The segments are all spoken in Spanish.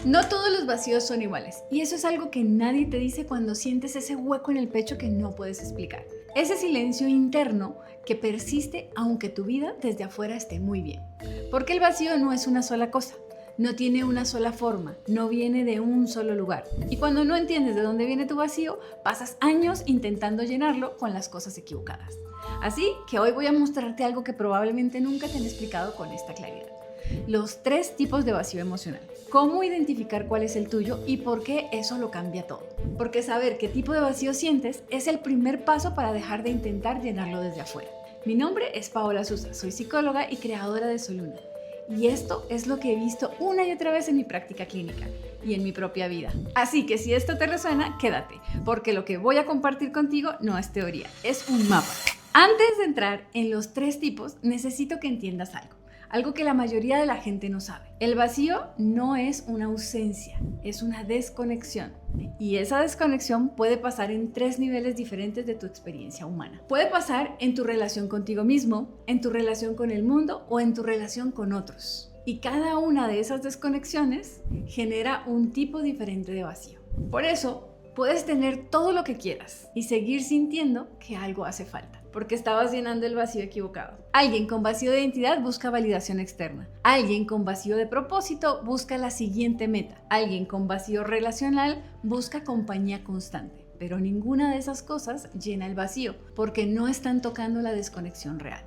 No todos los vacíos son iguales, y eso es algo que nadie te dice cuando sientes ese hueco en el pecho que no puedes explicar. Ese silencio interno que persiste aunque tu vida desde afuera esté muy bien. Porque el vacío no es una sola cosa, no tiene una sola forma, no viene de un solo lugar. Y cuando no entiendes de dónde viene tu vacío, pasas años intentando llenarlo con las cosas equivocadas. Así que hoy voy a mostrarte algo que probablemente nunca te han explicado con esta claridad. Los 3 tipos de vacío emocional. Cómo identificar cuál es el tuyo y por qué eso lo cambia todo. Porque saber qué tipo de vacío sientes es el primer paso para dejar de intentar llenarlo desde afuera. Mi nombre es Paola Susa, soy psicóloga y creadora de Soluna. Y esto es lo que he visto una y otra vez en mi práctica clínica y en mi propia vida. Así que si esto te resuena, quédate, porque lo que voy a compartir contigo no es teoría, es un mapa. Antes de entrar en los 3 tipos, necesito que entiendas algo que la mayoría de la gente no sabe. El vacío no es una ausencia, es una desconexión. Y esa desconexión puede pasar en 3 niveles diferentes de tu experiencia humana. Puede pasar en tu relación contigo mismo, en tu relación con el mundo o en tu relación con otros. Y cada una de esas desconexiones genera un tipo diferente de vacío. Por eso, puedes tener todo lo que quieras y seguir sintiendo que algo hace falta, porque estabas llenando el vacío equivocado. Alguien con vacío de identidad busca validación externa. Alguien con vacío de propósito busca la siguiente meta. Alguien con vacío relacional busca compañía constante. Pero ninguna de esas cosas llena el vacío, porque no están tocando la desconexión real.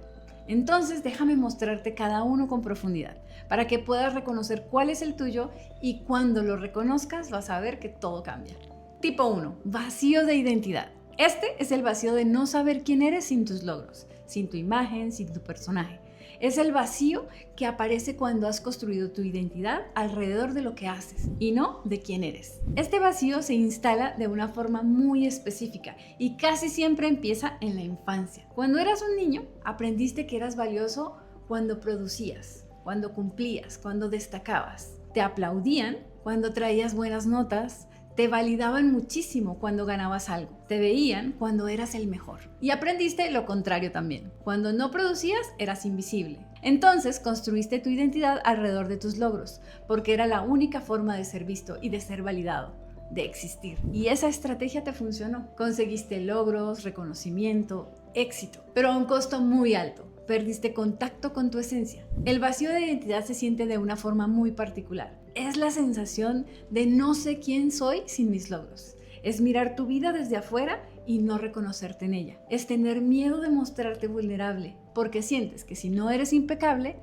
Entonces déjame mostrarte cada uno con profundidad, para que puedas reconocer cuál es el tuyo y cuando lo reconozcas vas a ver que todo cambia. Tipo 1. Vacío de identidad. Este es el vacío de no saber quién eres sin tus logros, sin tu imagen, sin tu personaje. Es el vacío que aparece cuando has construido tu identidad alrededor de lo que haces y no de quién eres. Este vacío se instala de una forma muy específica y casi siempre empieza en la infancia. Cuando eras un niño, aprendiste que eras valioso cuando producías, cuando cumplías, cuando destacabas. Te aplaudían cuando traías buenas notas. Te validaban muchísimo cuando ganabas algo. Te veían cuando eras el mejor. Y aprendiste lo contrario también. Cuando no producías, eras invisible. Entonces construiste tu identidad alrededor de tus logros, porque era la única forma de ser visto y de ser validado, de existir. Y esa estrategia te funcionó. Conseguiste logros, reconocimiento, éxito, pero a un costo muy alto. Perdiste contacto con tu esencia. El vacío de identidad se siente de una forma muy particular. Es la sensación de no sé quién soy sin mis logros. Es mirar tu vida desde afuera y no reconocerte en ella. Es tener miedo de mostrarte vulnerable, porque sientes que si no eres impecable,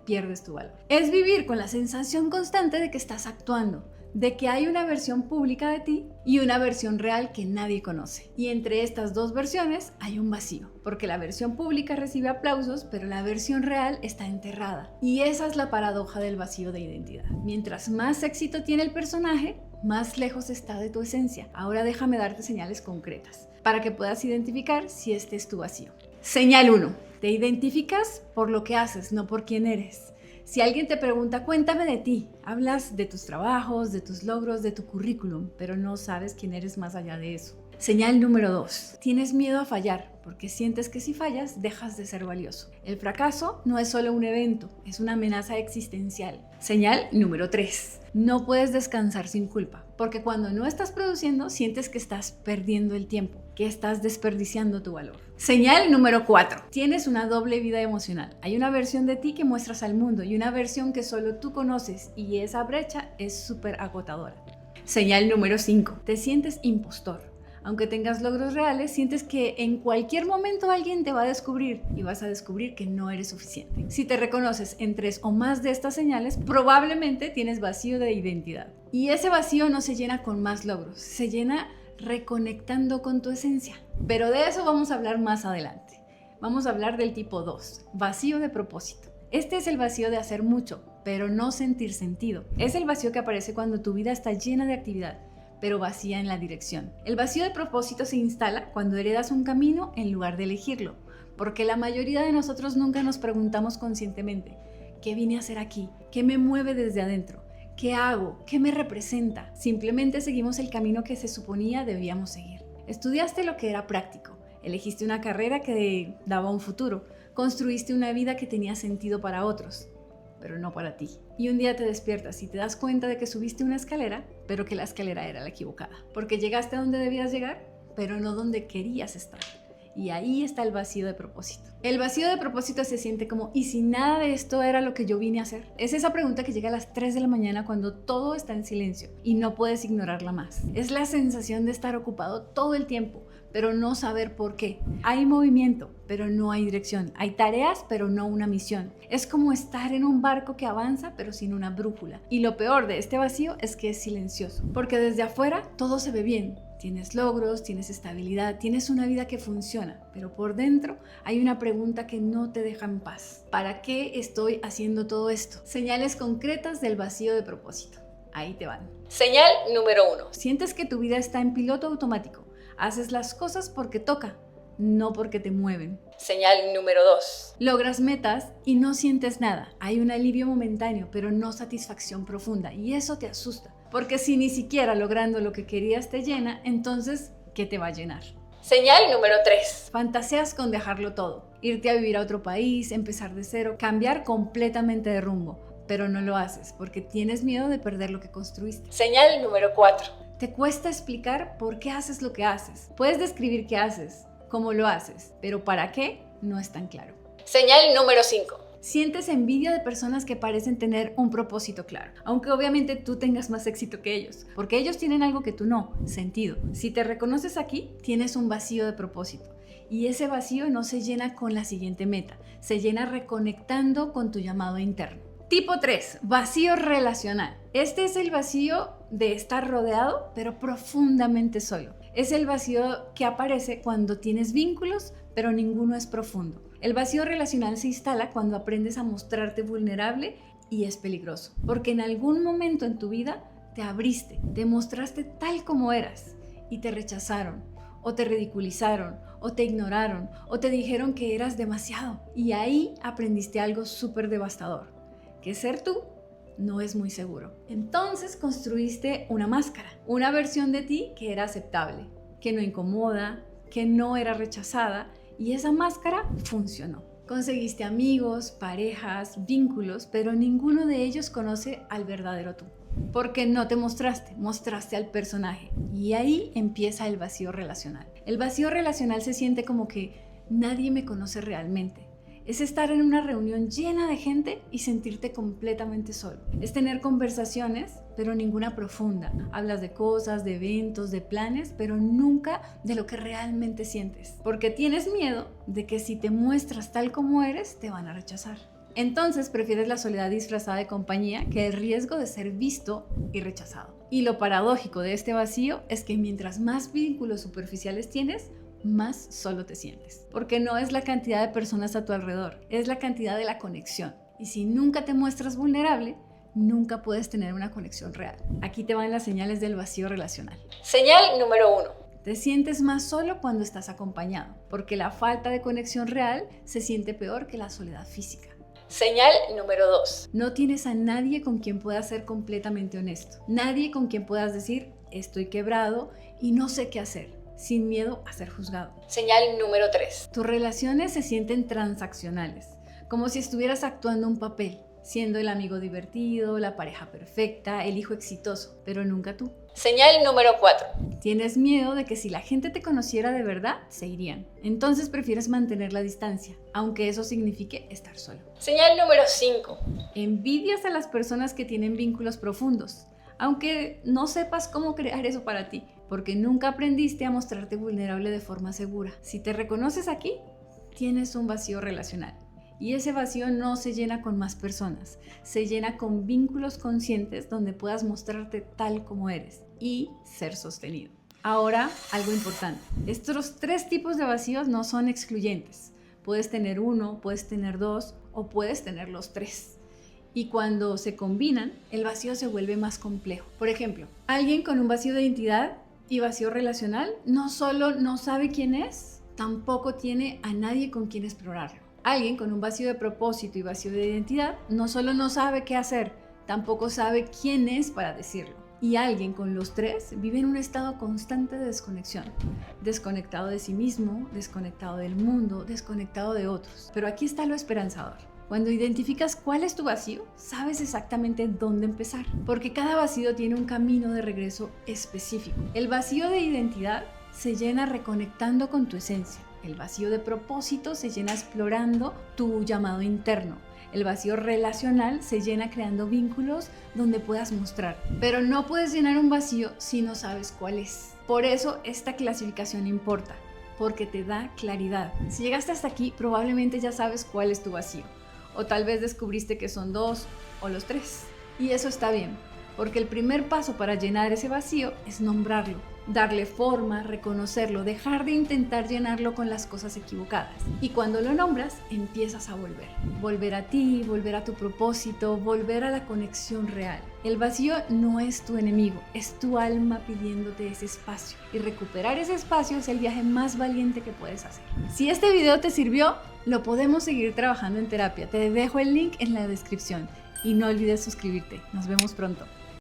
pierdes tu valor. Es vivir con la sensación constante de que estás actuando, de que hay una versión pública de ti y una versión real que nadie conoce. Y entre estas 2 versiones hay un vacío, porque la versión pública recibe aplausos, pero la versión real está enterrada. Y esa es la paradoja del vacío de identidad. Mientras más éxito tiene el personaje, más lejos está de tu esencia. Ahora déjame darte señales concretas para que puedas identificar si este es tu vacío. Señal 1. Te identificas por lo que haces, no por quién eres. Si alguien te pregunta, cuéntame de ti, hablas de tus trabajos, de tus logros, de tu currículum, pero no sabes quién eres más allá de eso. Señal número 2. Tienes miedo a fallar, porque sientes que si fallas, dejas de ser valioso. El fracaso no es solo un evento, es una amenaza existencial. Señal número 3. No puedes descansar sin culpa, porque cuando no estás produciendo, sientes que estás perdiendo el tiempo, que estás desperdiciando tu valor. Señal número 4. Tienes una doble vida emocional. Hay una versión de ti que muestras al mundo y una versión que solo tú conoces, y esa brecha es súper agotadora. Señal número 5. Te sientes impostor. Aunque tengas logros reales, sientes que en cualquier momento alguien te va a descubrir y vas a descubrir que no eres suficiente. Si te reconoces en 3 o más de estas señales, probablemente tienes vacío de identidad. Y ese vacío no se llena con más logros, se llena reconectando con tu esencia. Pero de eso vamos a hablar más adelante. Vamos a hablar del tipo 2, vacío de propósito. Este es el vacío de hacer mucho, pero no sentir sentido. Es el vacío que aparece cuando tu vida está llena de actividad, pero vacía en la dirección. El vacío de propósito se instala cuando heredas un camino en lugar de elegirlo, porque la mayoría de nosotros nunca nos preguntamos conscientemente, ¿qué vine a hacer aquí? ¿Qué me mueve desde adentro? ¿Qué hago? ¿Qué me representa? Simplemente seguimos el camino que se suponía debíamos seguir. Estudiaste lo que era práctico, elegiste una carrera que daba un futuro, construiste una vida que tenía sentido para otros. pero no para ti. Y un día te despiertas y te das cuenta de que subiste una escalera, pero que la escalera era la equivocada. Porque llegaste a donde debías llegar, pero no donde querías estar. Y ahí está el vacío de propósito. El vacío de propósito se siente como, ¿y si nada de esto era lo que yo vine a hacer? Es esa pregunta que llega a las 3 de la mañana cuando todo está en silencio y no puedes ignorarla más. Es la sensación de estar ocupado todo el tiempo, pero no saber por qué. Hay movimiento, pero no hay dirección. Hay tareas, pero no una misión. Es como estar en un barco que avanza, pero sin una brújula. Y lo peor de este vacío es que es silencioso, porque desde afuera todo se ve bien. Tienes logros, tienes estabilidad, tienes una vida que funciona, pero por dentro hay una pregunta que no te deja en paz. ¿Para qué estoy haciendo todo esto? Señales concretas del vacío de propósito. Ahí te van. Señal número 1. Sientes que tu vida está en piloto automático. Haces las cosas porque toca, no porque te mueven. Señal número 2. Logras metas y no sientes nada. Hay un alivio momentáneo, pero no satisfacción profunda, y eso te asusta. Porque si ni siquiera logrando lo que querías te llena, entonces, ¿qué te va a llenar? Señal número 3. Fantaseas con dejarlo todo, irte a vivir a otro país, empezar de cero, cambiar completamente de rumbo, pero no lo haces porque tienes miedo de perder lo que construiste. Señal número 4. Te cuesta explicar por qué haces lo que haces. Puedes describir qué haces, cómo lo haces, pero para qué no es tan claro. Señal número 5. Sientes envidia de personas que parecen tener un propósito claro, aunque obviamente tú tengas más éxito que ellos, porque ellos tienen algo que tú no, sentido. Si te reconoces aquí, tienes un vacío de propósito, y ese vacío no se llena con la siguiente meta, se llena reconectando con tu llamado interno. Tipo 3, vacío relacional. Este es el vacío de estar rodeado, pero profundamente solo. Es el vacío que aparece cuando tienes vínculos, pero ninguno es profundo. El vacío relacional se instala cuando aprendes a mostrarte vulnerable y es peligroso, porque en algún momento en tu vida te abriste, te mostraste tal como eras y te rechazaron, o te ridiculizaron, o te ignoraron, o te dijeron que eras demasiado. Y ahí aprendiste algo súper devastador, que ser tú no es muy seguro. Entonces construiste una máscara, una versión de ti que era aceptable, que no incomoda, que no era rechazada, y esa máscara funcionó. Conseguiste amigos, parejas, vínculos, pero ninguno de ellos conoce al verdadero tú. Porque no te mostraste, mostraste al personaje. Y ahí empieza el vacío relacional. El vacío relacional se siente como que nadie me conoce realmente. Es estar en una reunión llena de gente y sentirte completamente solo. Es tener conversaciones, pero ninguna profunda. Hablas de cosas, de eventos, de planes, pero nunca de lo que realmente sientes. Porque tienes miedo de que si te muestras tal como eres, te van a rechazar. Entonces prefieres la soledad disfrazada de compañía que el riesgo de ser visto y rechazado. Y lo paradójico de este vacío es que mientras más vínculos superficiales tienes, más solo te sientes. Porque no es la cantidad de personas a tu alrededor, es la cantidad de la conexión. Y si nunca te muestras vulnerable, nunca puedes tener una conexión real. Aquí te van las señales del vacío relacional. Señal número 1. Te sientes más solo cuando estás acompañado, porque la falta de conexión real se siente peor que la soledad física. Señal número 2. No tienes a nadie con quien puedas ser completamente honesto. Nadie con quien puedas decir, estoy quebrado y no sé qué hacer, sin miedo a ser juzgado. Señal número 3. Tus relaciones se sienten transaccionales, como si estuvieras actuando un papel, siendo el amigo divertido, la pareja perfecta, el hijo exitoso, pero nunca tú. Señal número 4. Tienes miedo de que si la gente te conociera de verdad, se irían. Entonces prefieres mantener la distancia, aunque eso signifique estar solo. Señal número 5. Envidias a las personas que tienen vínculos profundos, aunque no sepas cómo crear eso para ti, porque nunca aprendiste a mostrarte vulnerable de forma segura. Si te reconoces aquí, tienes un vacío relacional. Y ese vacío no se llena con más personas, se llena con vínculos conscientes donde puedas mostrarte tal como eres y ser sostenido. Ahora, algo importante. Estos 3 tipos de vacíos no son excluyentes. Puedes tener uno, puedes tener 2 o puedes tener los 3. Y cuando se combinan, el vacío se vuelve más complejo. Por ejemplo, alguien con un vacío de identidad y vacío relacional no solo no sabe quién es, tampoco tiene a nadie con quien explorarlo. Alguien con un vacío de propósito y vacío de identidad no solo no sabe qué hacer, tampoco sabe quién es para decirlo. Y alguien con los 3 vive en un estado constante de desconexión, desconectado de sí mismo, desconectado del mundo, desconectado de otros. Pero aquí está lo esperanzador. Cuando identificas cuál es tu vacío, sabes exactamente dónde empezar, porque cada vacío tiene un camino de regreso específico. El vacío de identidad se llena reconectando con tu esencia. El vacío de propósito se llena explorando tu llamado interno. El vacío relacional se llena creando vínculos donde puedas mostrar. Pero no puedes llenar un vacío si no sabes cuál es. Por eso esta clasificación importa, porque te da claridad. Si llegaste hasta aquí, probablemente ya sabes cuál es tu vacío. O tal vez descubriste que son 2 o los 3. Y eso está bien, porque el primer paso para llenar ese vacío es nombrarlo, darle forma, reconocerlo, dejar de intentar llenarlo con las cosas equivocadas. Y cuando lo nombras, empiezas a volver. Volver a ti, volver a tu propósito, volver a la conexión real. El vacío no es tu enemigo, es tu alma pidiéndote ese espacio. Y recuperar ese espacio es el viaje más valiente que puedes hacer. Si este video te sirvió, lo podemos seguir trabajando en terapia. Te dejo el link en la descripción. Y no olvides suscribirte. Nos vemos pronto.